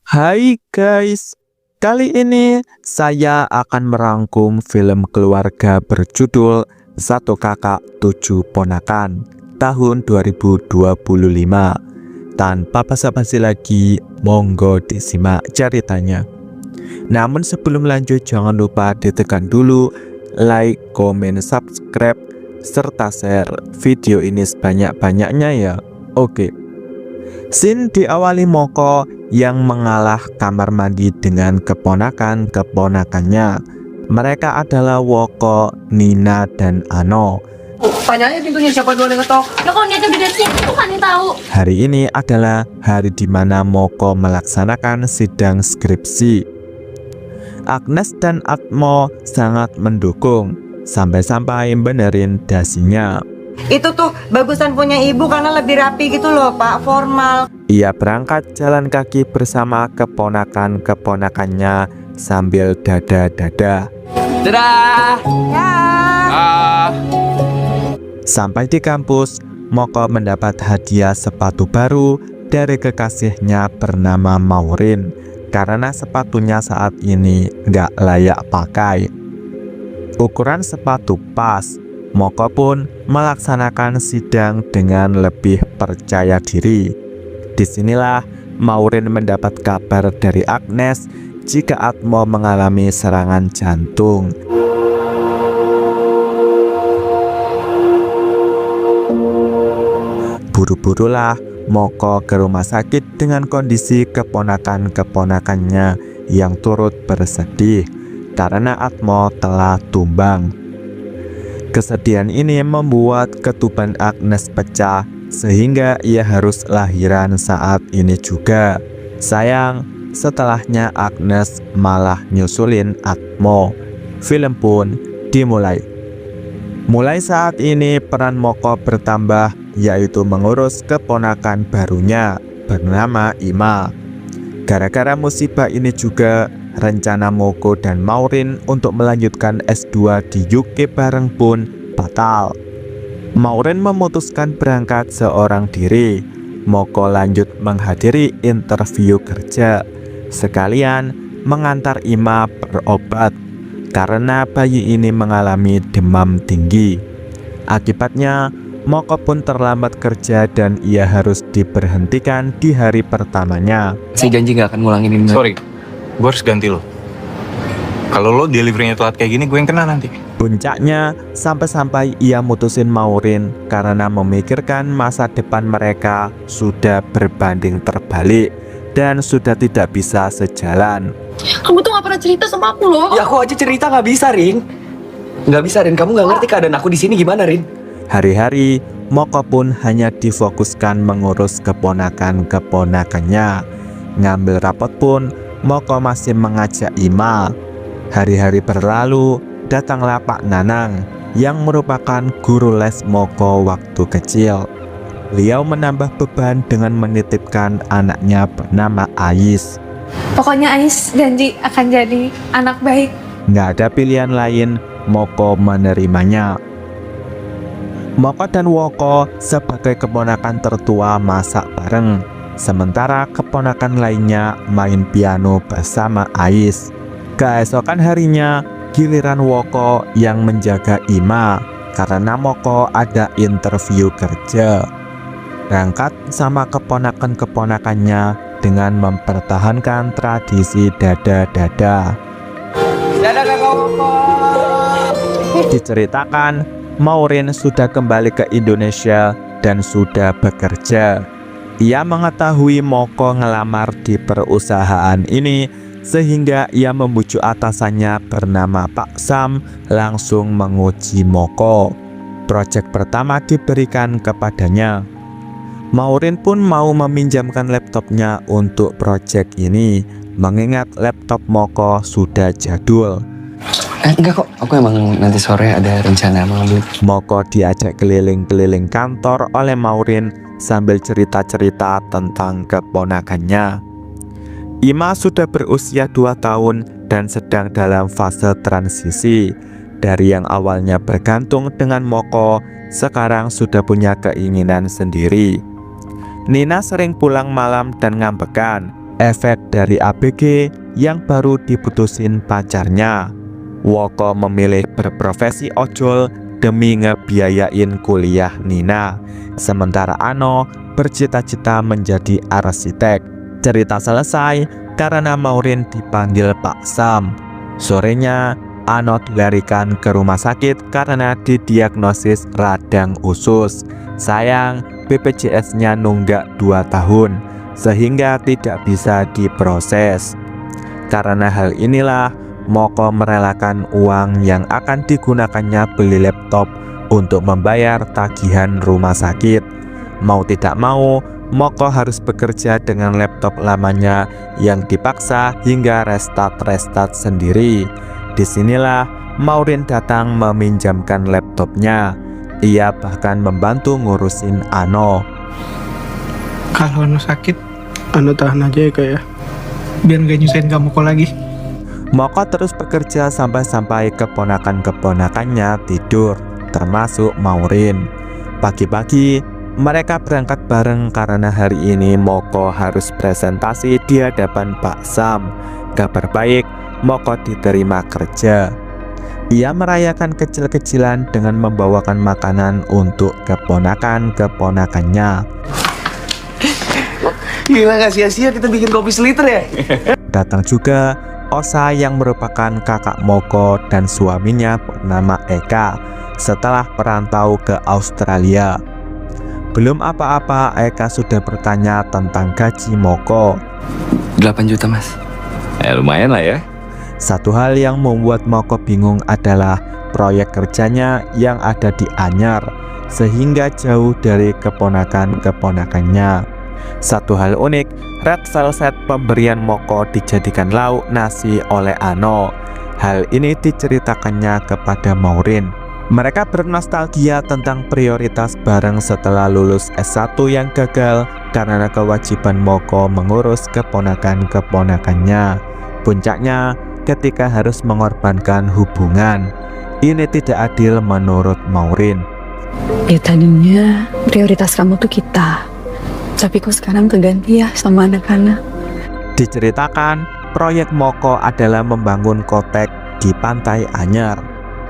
Hai guys, kali ini saya akan merangkum film keluarga berjudul Satu Kakak Tujuh Ponakan tahun 2025. Tanpa basa-basi lagi, monggo disimak ceritanya. Namun sebelum lanjut, jangan lupa ditekan dulu like, komen, subscribe, serta share video ini sebanyak-banyaknya ya. Oke. Scene diawali Moko yang mengalah kamar mandi dengan keponakan-keponakannya. Mereka adalah Woko, Nina, dan Ano. Tanya aja pintunya siapa duluan yang ngetok. Ya kalau niatnya beda sih, itu kan yang tahu. Hari ini adalah hari di mana Moko melaksanakan sidang skripsi. Agnes dan Atmo sangat mendukung, sampai-sampai benerin dasinya. Itu tuh bagusan punya ibu karena lebih rapi gitu loh Pak, formal. Ia berangkat jalan kaki bersama keponakan-keponakannya sambil dada-dada. Dadah. Ya. Sampai di kampus, Moko mendapat hadiah sepatu baru dari kekasihnya bernama Maureen karena sepatunya saat ini nggak layak pakai. Ukuran sepatu pas, Moko pun melaksanakan sidang dengan lebih percaya diri. Disinilah Maureen mendapat kabar dari Agnes jika Atmo mengalami serangan jantung. Buru-burulah Moko ke rumah sakit dengan kondisi keponakan-keponakannya yang turut bersedih karena Atmo telah tumbang. Kesedihan ini membuat ketuban Agnes pecah sehingga ia harus lahiran saat ini juga. Sayang, setelahnya Agnes malah nyusulin Atmo. Film pun dimulai. Mulai saat ini peran Moko bertambah, yaitu mengurus keponakan barunya bernama Ima. Gara-gara musibah ini juga rencana Moko dan Maureen untuk melanjutkan S2 di UK bareng pun batal. Maureen memutuskan berangkat seorang diri. Moko lanjut menghadiri interview kerja, sekalian mengantar Ima berobat karena bayi ini mengalami demam tinggi. Akibatnya Moko pun terlambat kerja dan ia harus diberhentikan di hari pertamanya. Saya janji gak akan ngulangin ini. Sorry, gue harus ganti lo. Kalau lo deliverynya telat kayak gini, gue yang kena nanti. Puncaknya, sampai-sampai ia mutusin Maureen karena memikirkan masa depan mereka sudah berbanding terbalik dan sudah tidak bisa sejalan. Kamu tuh gak pernah cerita sama aku loh. Ya aku aja cerita gak bisa, Rin. Gak bisa, Rin. Kamu gak ngerti keadaan aku di sini gimana, Rin? Hari-hari, Moko pun hanya difokuskan mengurus keponakan-keponakannya. Ngambil rapot pun, Moko masih mengajak Ima. Hari-hari berlalu, datanglah Pak Nanang yang merupakan guru les Moko waktu kecil. Beliau menambah beban dengan menitipkan anaknya bernama Ais. Pokoknya Ais janji akan jadi anak baik. Nggak ada pilihan lain, Moko menerimanya. Moko dan Woko sebagai keponakan tertua masak bareng, sementara keponakan lainnya main piano bersama Ais. Keesokan harinya, giliran Woko yang menjaga Ima karena Moko ada interview kerja. Berangkat sama keponakan-keponakannya dengan mempertahankan tradisi dada-dada. Dadah Kakak Woko. Diceritakan, Maureen sudah kembali ke Indonesia dan sudah bekerja. Ia mengetahui Moko ngelamar di perusahaan ini sehingga ia membujuk atasannya bernama Pak Sam langsung menguji Moko. Proyek pertama diberikan kepadanya. Maureen pun mau meminjamkan laptopnya untuk proyek ini, mengingat laptop Moko sudah jadul. Enggak kok, aku emang nanti sore ada rencana mau beli. Moko diajak keliling-keliling kantor oleh Maureen sambil cerita-cerita tentang keponakannya. Ima sudah berusia 2 tahun dan sedang dalam fase transisi. Dari yang awalnya bergantung dengan Moko, sekarang sudah punya keinginan sendiri. Nina sering pulang malam dan ngambekan. efek dari ABG yang baru diputusin pacarnya. Woko memilih berprofesi ojol demi ngebiayain kuliah Nina, sementara Ano bercita-cita menjadi arsitek. Cerita selesai karena Maureen dipanggil Pak Sam. Sorenya, Ano dilarikan ke rumah sakit karena didiagnosis radang usus. Sayang, BPJS-nya nunggak 2 tahun, sehingga tidak bisa diproses. Karena hal inilah, Moko merelakan uang yang akan digunakannya beli laptop untuk membayar tagihan rumah sakit. Mau tidak mau, Moko harus bekerja dengan laptop lamanya yang dipaksa hingga restart sendiri. Disinilah Maureen datang meminjamkan laptopnya. Ia bahkan membantu ngurusin Ano. Kalau Ano sakit, Ano tahan aja ya kak ya, biar gak nyusahin kamu kok lagi. Moko terus bekerja sampai keponakan-keponakannya tidur, termasuk Maureen. Pagi-pagi, mereka berangkat bareng karena hari ini Moko harus presentasi di hadapan Pak Sam. Kabar baik, Moko diterima kerja. Ia merayakan kecil-kecilan dengan membawakan makanan untuk keponakan-keponakannya. Gila, gak sia-sia kita bikin kopi seliter ya. Datang juga Osa yang merupakan kakak Moko dan suaminya bernama Eka setelah perantau ke Australia. Belum apa-apa, Eka sudah bertanya tentang gaji Moko. 8 juta mas. Lumayan lah ya. Satu hal yang membuat Moko bingung adalah proyek kerjanya yang ada di Anyar, sehingga jauh dari keponakan-keponakannya. Satu hal unik, red velvet pemberian Moko dijadikan lauk nasi oleh Ano. Hal ini diceritakannya kepada Maureen. Mereka bernostalgia tentang prioritas bareng setelah lulus S1 yang gagal karena kewajiban Moko mengurus keponakan-keponakannya. Puncaknya ketika harus mengorbankan hubungan. Ini tidak adil menurut Maureen. Ya tadinya prioritas kamu tuh kita, tapi kok sekarang keganti ya sama anak-anak. Diceritakan, proyek Moko adalah membangun kotek di pantai Anyar.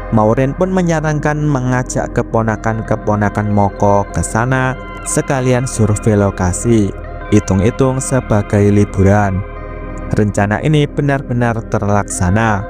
Maureen pun menyarankan mengajak keponakan-keponakan Moko ke sana sekalian survei lokasi, hitung-hitung sebagai liburan. Rencana ini benar-benar terlaksana.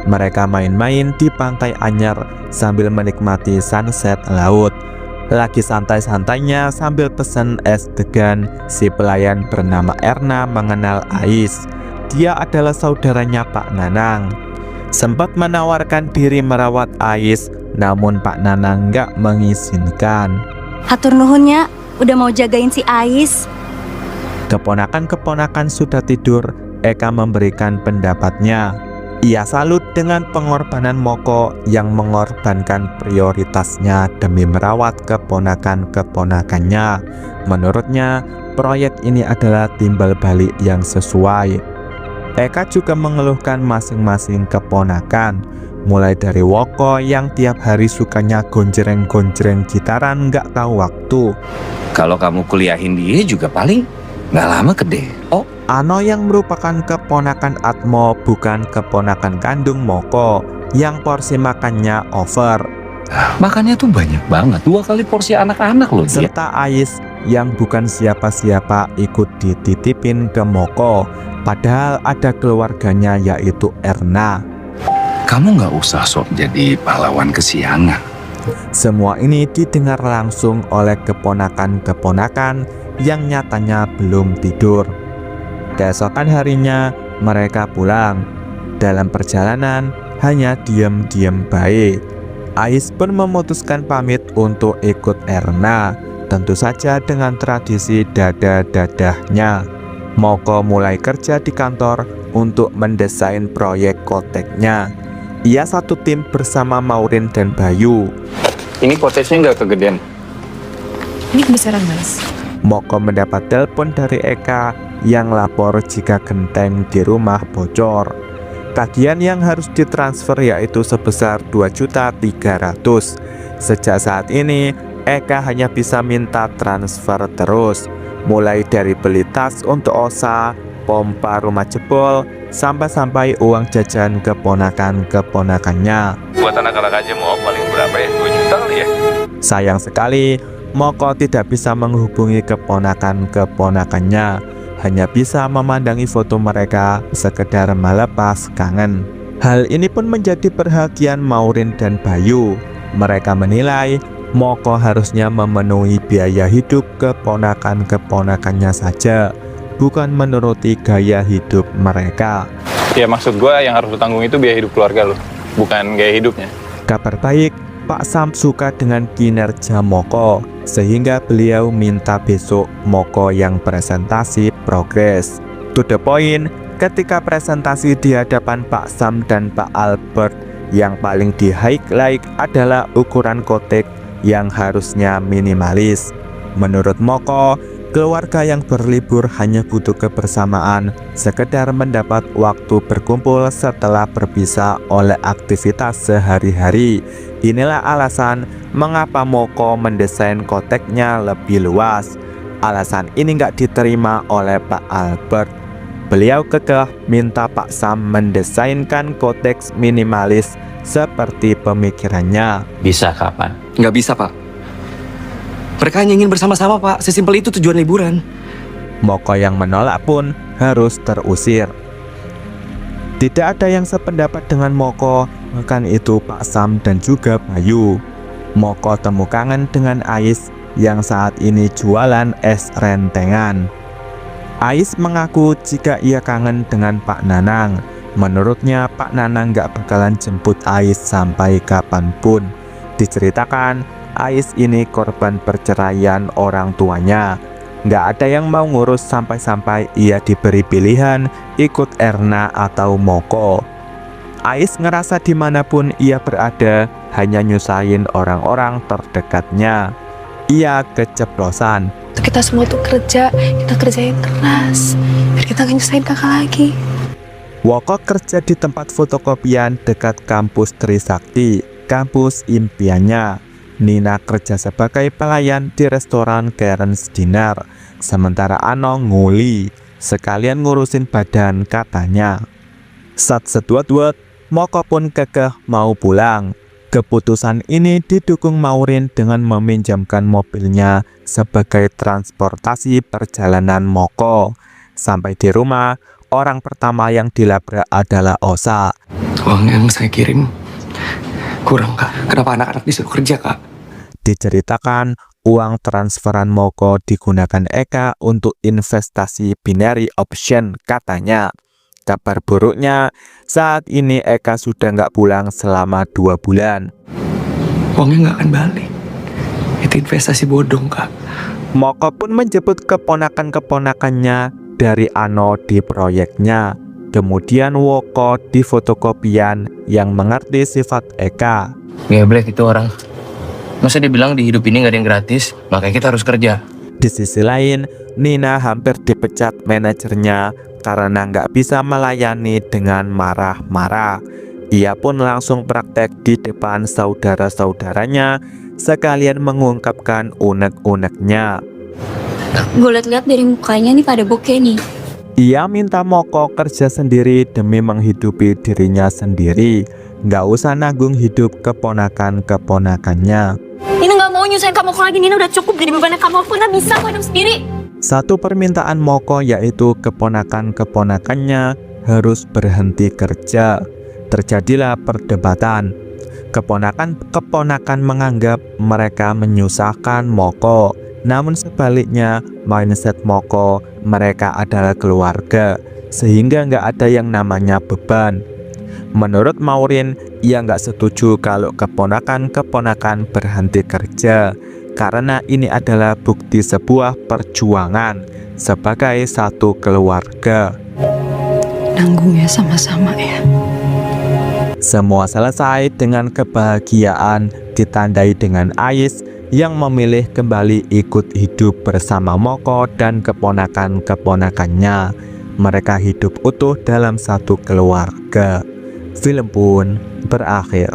Mereka main-main di pantai Anyar sambil menikmati sunset laut. Lagi santai-santainya sambil pesan es degan, si pelayan bernama Erna mengenal Ais. Dia adalah saudaranya Pak Nanang. Sempat menawarkan diri merawat Ais, namun Pak Nanang nggak mengizinkan. Hatur nuhunnya, udah mau jagain si Ais. Keponakan-keponakan sudah tidur, Eka memberikan pendapatnya. Ia salut dengan pengorbanan Moko yang mengorbankan prioritasnya demi merawat keponakan-keponakannya. Menurutnya, proyek ini adalah timbal balik yang sesuai. Eka juga mengeluhkan masing-masing keponakan, mulai dari Woko yang tiap hari sukanya gonjreng-gonjreng gitaran nggak tahu waktu. Kalau kamu kuliahin dia juga paling nggak lama gede. Oh, Ano yang merupakan keponakan Atmo bukan keponakan kandung Moko yang porsi makannya over. makannya tuh banyak banget, 2 kali porsi anak-anak loh dia. Serta Ais yang bukan siapa-siapa ikut dititipin ke Moko, padahal ada keluarganya yaitu Erna. Kamu nggak usah sok jadi pahlawan kesiangan. Semua ini didengar langsung oleh keponakan-keponakan yang nyatanya belum tidur. Keesokan harinya mereka pulang. Dalam perjalanan hanya diam-diam baik. Ais pun memutuskan pamit untuk ikut Erna, tentu saja dengan tradisi dadah-dadahnya. Moko mulai kerja di kantor untuk mendesain proyek koteknya. Ia satu tim bersama Maureen dan Bayu. Ini kotejnya nggak kegedean. Ini kebesaran mas. Moko mendapat telepon dari Eka yang lapor jika genteng di rumah bocor. Tagihan yang harus ditransfer yaitu sebesar 2.300.000. Sejak saat ini, Eka hanya bisa minta transfer terus, mulai dari beli tas untuk Osa, pompa rumah jebol, sampai-sampai uang jajan keponakan-keponakannya. Buat anak-anak aja mau paling berapa ya? 2 juta kali ya? Sayang sekali, Moko tidak bisa menghubungi keponakan-keponakannya, hanya bisa memandangi foto mereka sekedar melepas kangen. Hal ini pun menjadi perhatian Maureen dan Bayu. Mereka menilai Moko harusnya memenuhi biaya hidup keponakan-keponakannya saja, bukan menuruti gaya hidup mereka. Ya maksud gue yang harus lu tanggung itu biaya hidup keluarga lu, bukan gaya hidupnya. Kabar baik, Pak Sam suka dengan kinerja Moko, sehingga beliau minta besok Moko yang presentasi progres. To the point, ketika presentasi di hadapan Pak Sam dan Pak Albert, yang paling di highlight adalah ukuran kotek yang harusnya minimalis. Menurut Moko, keluarga yang berlibur hanya butuh kebersamaan, sekedar mendapat waktu berkumpul setelah berpisah oleh aktivitas sehari-hari. Inilah alasan mengapa Moko mendesain koteknya lebih luas. Alasan ini nggak diterima oleh Pak Albert. Beliau kekeh minta Pak Sam mendesainkan kotek minimalis seperti pemikirannya. Bisa kapan? Nggak bisa, Pak. Mereka hanya ingin bersama-sama, Pak. Sesimpel itu tujuan liburan. Moko yang menolak pun harus terusir. Tidak ada yang sependapat dengan Moko, bahkan itu Pak Sam dan juga Bayu. Moko temu kangen dengan Ais yang saat ini jualan es rentengan. Ais mengaku jika ia kangen dengan Pak Nanang. Menurutnya Pak Nanang gak bakalan jemput Ais sampai kapanpun. Diceritakan Ais ini korban perceraian orang tuanya. Gak ada yang mau ngurus sampai-sampai ia diberi pilihan ikut Erna atau Moko. Ais ngerasa dimanapun ia berada hanya nyusahin orang-orang terdekatnya. Ia keceplosan. Kita semua tuh kerja, kita kerjain keras, biar kita gak nyusahin kakak lagi. Woko kerja di tempat fotokopian dekat kampus Trisakti, kampus impiannya. Nina kerja sebagai pelayan di restoran Karen's Dinner, sementara Ano nguli, sekalian ngurusin badan katanya. Saat seduat-duat, Moko pun kekeh mau pulang. Keputusan ini didukung Maureen dengan meminjamkan mobilnya sebagai transportasi perjalanan Moko. Sampai di rumah, orang pertama yang dilabrak adalah Osa. Uang yang saya kirim kurang, Kak. Kenapa anak-anak disuruh kerja, Kak? Diceritakan, uang transferan Moko digunakan Eka untuk investasi binary option katanya. Kabar buruknya, saat ini Eka sudah nggak pulang selama 2 bulan. Uangnya nggak akan balik. Itu investasi bodong, Kak. Moko pun menjemput keponakan-keponakannya dari Ano di proyeknya. Kemudian Woko di fotokopian yang mengerti sifat Eka. Geblek itu orang. Masa dia bilang di hidup ini nggak ada yang gratis, makanya kita harus kerja. Di sisi lain, Nina hampir dipecat manajernya karena nggak bisa melayani dengan marah-marah. Ia pun langsung praktek di depan saudara-saudaranya, sekalian mengungkapkan unek-uneknya. Gue liat-liat dari mukanya nih pada bokeh nih. Ia minta Moko kerja sendiri demi menghidupi dirinya sendiri, nggak usah nanggung hidup keponakan-keponakannya. Nina gak mau nyusahin kamu lagi. Nina udah cukup jadi bebannya kamu. Aku gak bisa kok hidup sendiri. Satu permintaan Moko yaitu keponakan-keponakannya harus berhenti kerja. Terjadilah perdebatan. Keponakan-keponakan menganggap mereka menyusahkan Moko. Namun sebaliknya, mindset Moko, mereka adalah keluarga, sehingga nggak ada yang namanya beban. Menurut Maureen, ia nggak setuju kalau keponakan-keponakan berhenti kerja, karena ini adalah bukti sebuah perjuangan sebagai satu keluarga. Nanggungnya sama-sama ya. Semua selesai dengan kebahagiaan, ditandai dengan Ais yang memilih kembali ikut hidup bersama Moko dan keponakan-keponakannya. Mereka hidup utuh dalam satu keluarga. Film pun berakhir.